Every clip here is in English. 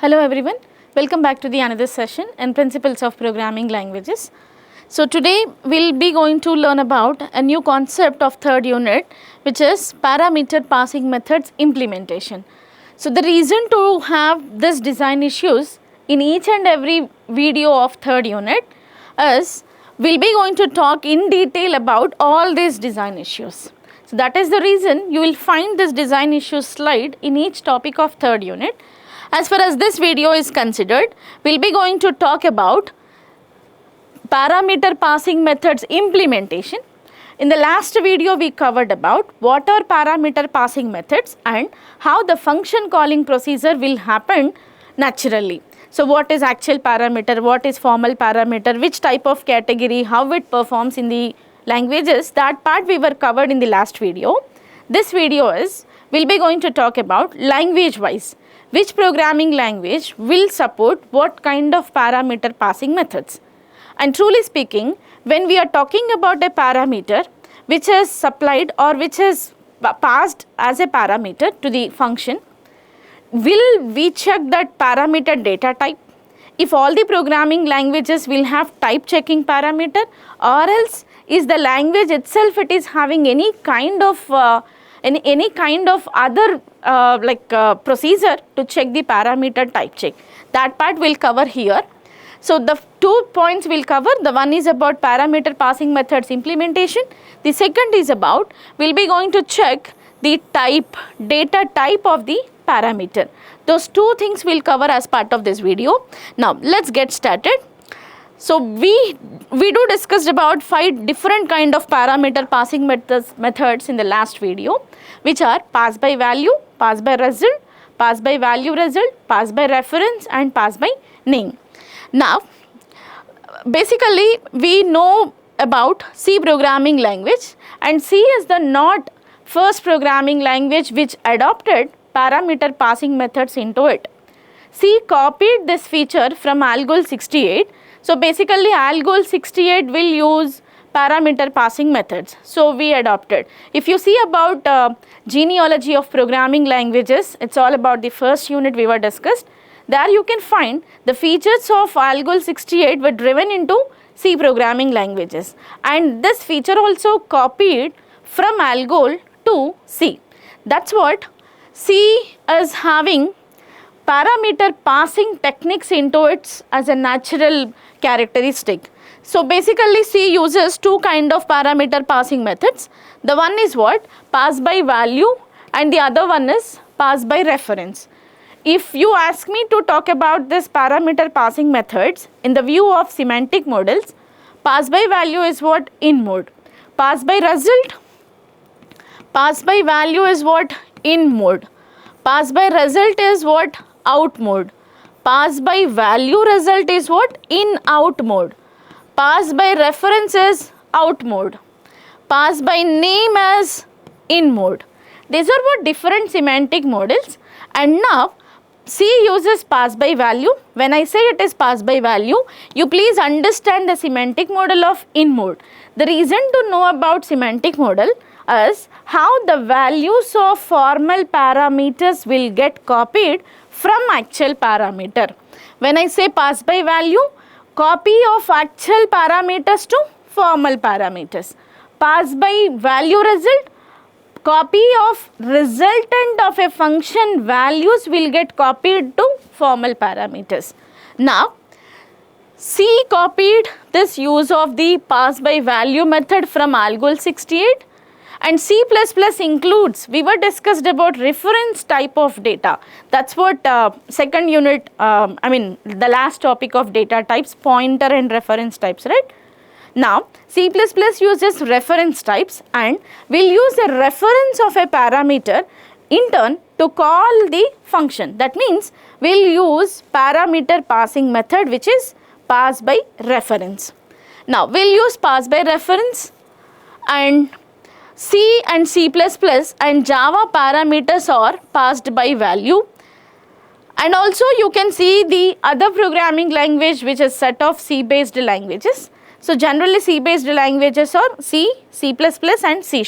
Hello everyone, welcome back to the another session in Principles of Programming Languages. So today we'll be going to learn about a new concept of third unit, which is parameter passing methods implementation. So the reason to have this design issues in each and every video of third unit is we'll be going to talk in detail about all these design issues. So that is the reason you will find this design issues slide in each topic of third unit. As far as this video is considered, we'll be going to talk about parameter passing methods implementation. In the last video, we covered about what are parameter passing methods and how the function calling procedure will happen naturally. So what is actual parameter, what is formal parameter, which type of category, how it performs in the languages, that part we were covered in the last video. This video is, we'll be going to talk about language wise. Which programming language will support what kind of parameter passing methods? And truly speaking, when we are talking about a parameter which is supplied or which is passed as a parameter to the function, will we check that parameter data type? If all the programming languages will have type checking parameter, or else is the language itself it is having any kind of other procedure to check the parameter type check. That part we'll cover here. So the 2 points we'll cover, the one is about parameter passing methods implementation. The second is about, we'll be going to check the type, data type of the parameter. Those two things we'll cover as part of this video. Now let's get started. So we do discussed about 5 different kind of parameter passing methods in the last video, which are pass by value, pass by result, pass by value result, pass by reference and pass by name. Now basically we know about C programming language, and C is the not first programming language which adopted parameter passing methods into it. C copied this feature from ALGOL 68. So basically ALGOL 68 will use parameter passing methods. So we adopted. If you see about genealogy of programming languages, it's all about the first unit we were discussed. There you can find the features of ALGOL 68 were driven into C programming languages. And this feature also copied from ALGOL to C. That's what C is having parameter passing techniques into it as a natural characteristic. So basically C uses 2 kind of parameter passing methods. The one is what? Pass by value, and the other one is pass by reference. If you ask me to talk about this parameter passing methods in the view of semantic models, pass by value is what? In mode. Pass by result, pass by value is what? In mode. Pass by result is what? Out mode. Pass by value result is what? In out mode. Pass by reference is out mode. Pass by name as in mode. These are what different semantic models, and now C uses pass by value. When I say it is pass by value, you please understand the semantic model of in mode. The reason to know about semantic model is how the values of formal parameters will get copied from actual parameter. When I say pass by value, copy of actual parameters to formal parameters. Pass by value result, copy of resultant of a function values will get copied to formal parameters. Now C copied this use of the pass by value method from ALGOL 68. And C++ includes, we were discussed about reference type of data. That's what second unit, the last topic of data types, pointer and reference types, right? Now C++ uses reference types and will use a reference of a parameter in turn to call the function. That means we'll use parameter passing method which is pass by reference. Now we'll use pass by reference, and C and C++ and Java parameters are passed by value. And also you can see the other programming language which is set of C based languages. So generally C based languages are C, C++ and C#.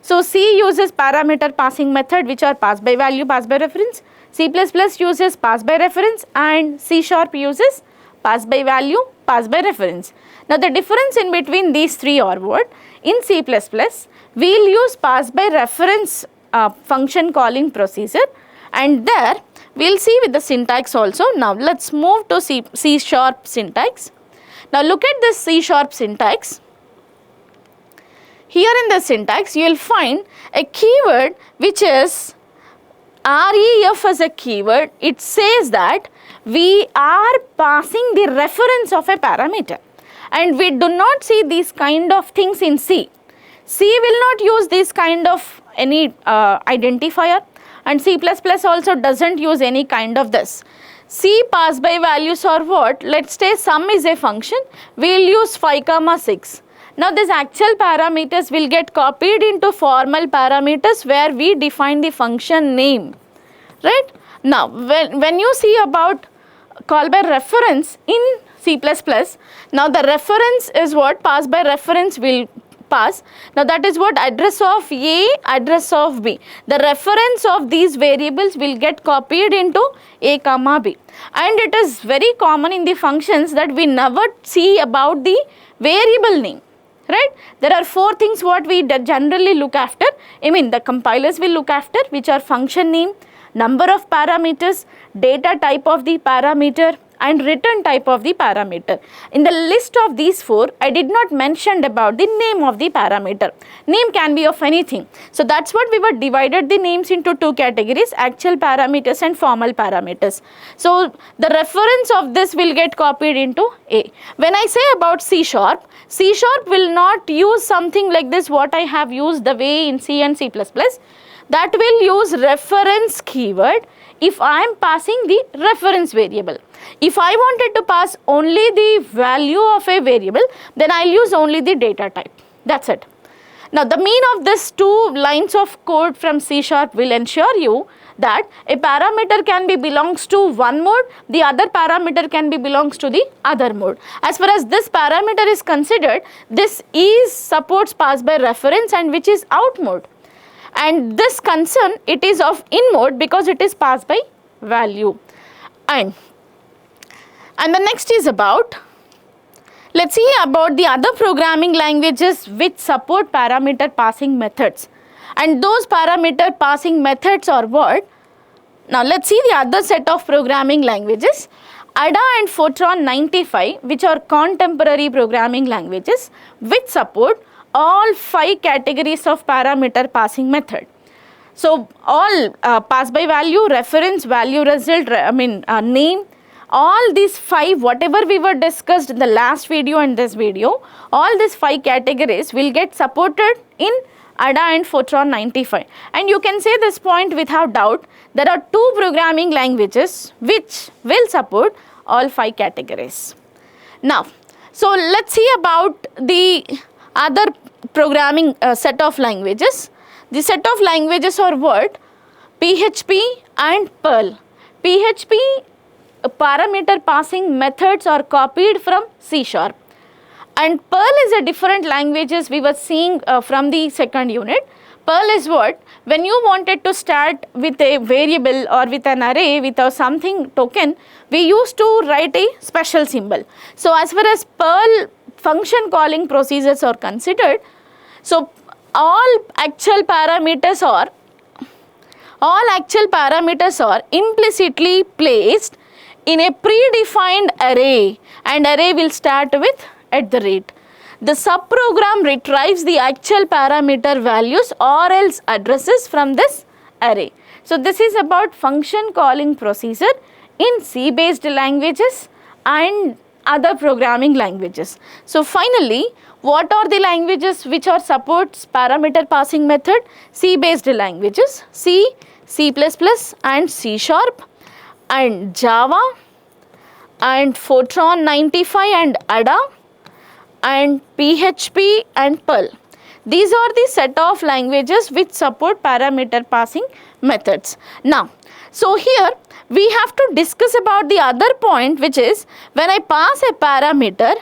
So C uses parameter passing method which are pass by value, pass by reference. C++ uses pass by reference and C# uses pass by value, pass by reference. Now the difference in between these three are what? In C++, we will use pass by reference function calling procedure, and there we will see with the syntax also. Now let us move to C# syntax. Now look at this C# syntax. Here in the syntax you will find a keyword which is ref as a keyword. It says that we are passing the reference of a parameter, and we do not see these kind of things in C. C will not use this kind of any identifier, and C++ also does not use any kind of this. C pass by values are what? Let us say sum is a function, we will use 5, 6. Now this actual parameters will get copied into formal parameters where we define the function name, right? Now when you see about call by reference in C++, now the reference is what? Pass by reference will pass. Now that is what? Address of A, address of B. The reference of these variables will get copied into A, B. And it is very common in the functions that we never see about the variable name, right? There are 4 things what we generally look after, the compilers will look after, which are function name, number of parameters, data type of the parameter, and return type of the parameter. In the list of these 4, I did not mention about the name of the parameter. Name can be of anything. So that's what we were divided the names into 2 categories, actual parameters and formal parameters. So the reference of this will get copied into A. When I say about C#, C# will not use something like this what I have used the way in C and C++. That will use reference keyword if I am passing the reference variable. If I wanted to pass only the value of a variable, then I will use only the data type. That is it. Now the mean of this 2 lines of code from C# will ensure you that a parameter can be belongs to one mode, the other parameter can be belongs to the other mode. As far as this parameter is considered, this is supports pass by reference and which is out mode. And this concern, it is of in mode because it is passed by value. And the next is about, let us see about the other programming languages which support parameter passing methods. And those parameter passing methods are what? Now let us see the other set of programming languages. Ada and Fortran 95, which are contemporary programming languages which support all 5 categories of parameter passing method. So all pass by value, reference, value result, name, all these 5 whatever we were discussed in the last video and this video, all these 5 categories will get supported in Ada and Fortran 95. And you can say this point without doubt, there are 2 programming languages which will support all 5 categories. Now, so let us see about the other programming set of languages. The set of languages are what? PHP and Perl. PHP parameter passing methods are copied from C#. And Perl is a different languages we were seeing from the second unit. Perl is what? When you wanted to start with a variable or with an array with a something token, we used to write a special symbol. So as far as Perl function calling procedures are considered, so all actual parameters are implicitly placed in a predefined array, and array will start with @ The subprogram retrieves the actual parameter values or else addresses from this array. So this is about function calling procedure in C based languages and other programming languages. So finally, what are the languages which are supports parameter passing method? C based languages, C, C++ and C#, and Java, and Fortran 95 and Ada, and PHP and Perl. These are the set of languages which support parameter passing methods. Now, so here we have to discuss about the other point, which is when I pass a parameter,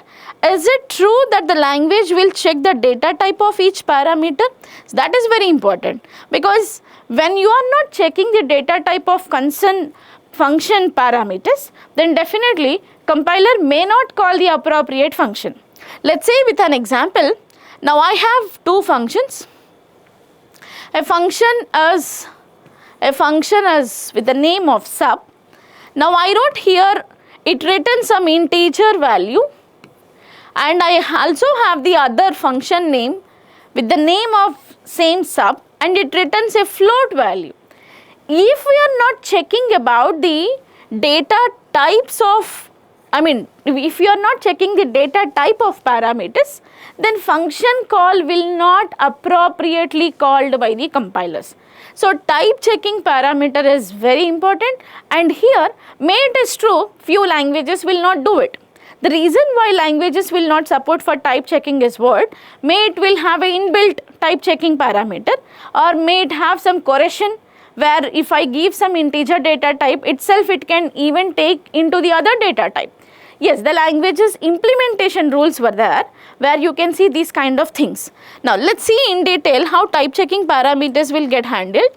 is it true that the language will check the data type of each parameter? So that is very important, because when you are not checking the data type of concern function parameters, then definitely compiler may not call the appropriate function. Let's say with an example, now I have two functions. A function is with the name of sub. Now I wrote here, it returns some integer value, and I also have the other function name with the name of same sub, and it returns a float value. If we are not checking about the data types of, if you are not checking the data type of parameters, then function call will not appropriately called by the compilers. So type checking parameter is very important, and here may it is true few languages will not do it. The reason why languages will not support for type checking is what? May it will have a inbuilt type checking parameter, or may it have some correction where if I give some integer data type itself, it can even take into the other data type. Yes, the languages implementation rules were there where you can see these kind of things. Now let's see in detail how type checking parameters will get handled.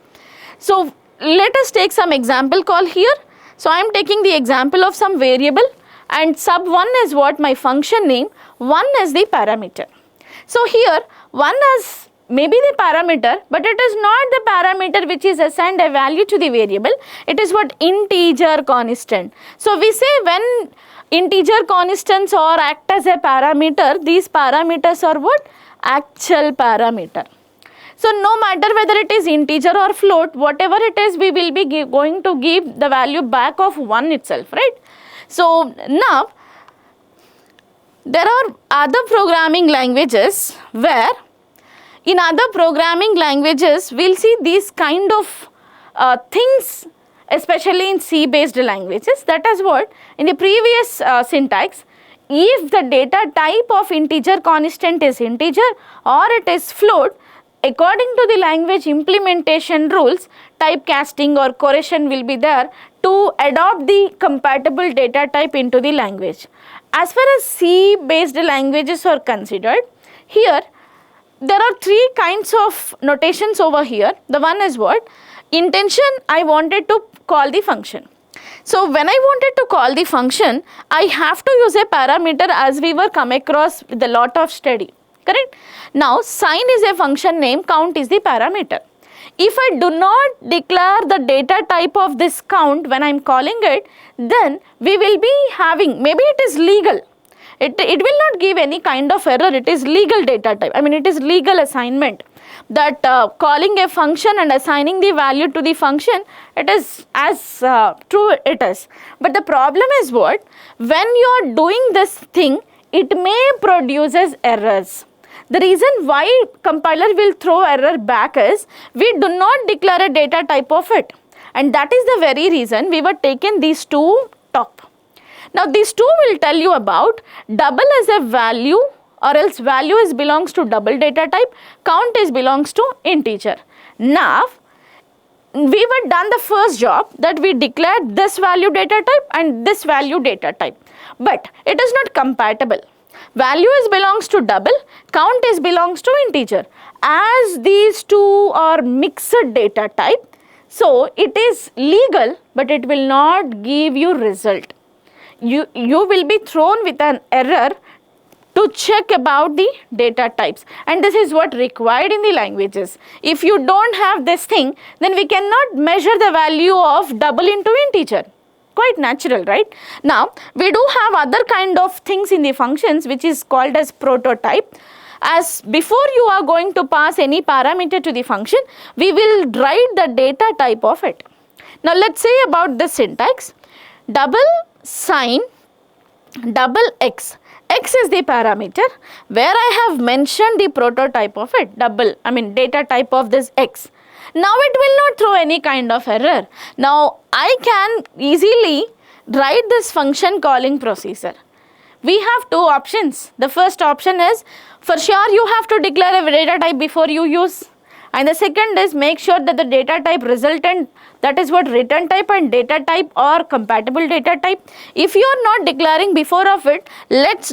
So let us take some example call here. So I am taking the example of some variable, and sub1 is what? My function name, 1 is the parameter. So here 1 is maybe the parameter, but it is not the parameter which is assigned a value to the variable. It is what? Integer constant. So we say when integer constants or act as a parameter, these parameters are what? Actual parameter. So no matter whether it is integer or float, whatever it is, we will be going to give the value back of 1 itself, right? So now there are other programming languages where in other programming languages we'll see these kind of things, especially in C based languages. That is what in the previous syntax, if the data type of integer constant is integer or it is float, according to the language implementation rules, typecasting or correction will be there to adopt the compatible data type into the language. As far as C based languages are considered, here there are three kinds of notations over here. The one is what? Intention, I wanted to call the function. So when I wanted to call the function, I have to use a parameter as we were come across with a lot of study, correct? Now sign is a function name, count is the parameter. If I do not declare the data type of this count when I am calling it, then we will be having, maybe it is legal. It will not give any kind of error. It is legal data type. It is legal assignment that calling a function and assigning the value to the function, it is as true it is. But the problem is what? When you are doing this thing, it may produces errors. The reason why compiler will throw error back is we do not declare a data type of it, and that is the very reason we were taking these two top. Now these two will tell you about double as a value, or else value is belongs to double data type, count is belongs to integer. Now we were done the first job that we declared this value data type and this value data type, but it is not compatible. Value is belongs to double, count is belongs to integer. As these two are mixed data type, so it is legal, but it will not give you result. You will be thrown with an error to check about the data types, and this is what required in the languages. If you don't have this thing, then we cannot measure the value of double into integer. Quite natural, right? Now we do have other kind of things in the functions which is called as prototype. As before you are going to pass any parameter to the function, we will write the data type of it. Now let's say about this syntax, double sign double x. X is the parameter where I have mentioned the prototype of it, double, data type of this x. Now it will not throw any kind of error. Now I can easily write this function calling procedure. We have two options. The first option is, for sure you have to declare a data type before you use. And the second is make sure that the data type resultant, that is what return type and data type or compatible data type. If you are not declaring before of it, let's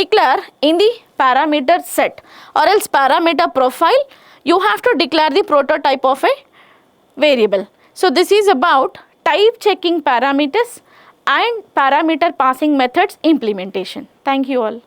declare in the parameter set or else parameter profile. You have to declare the prototype of a variable. So this is about type checking parameters and parameter passing methods implementation. Thank you all.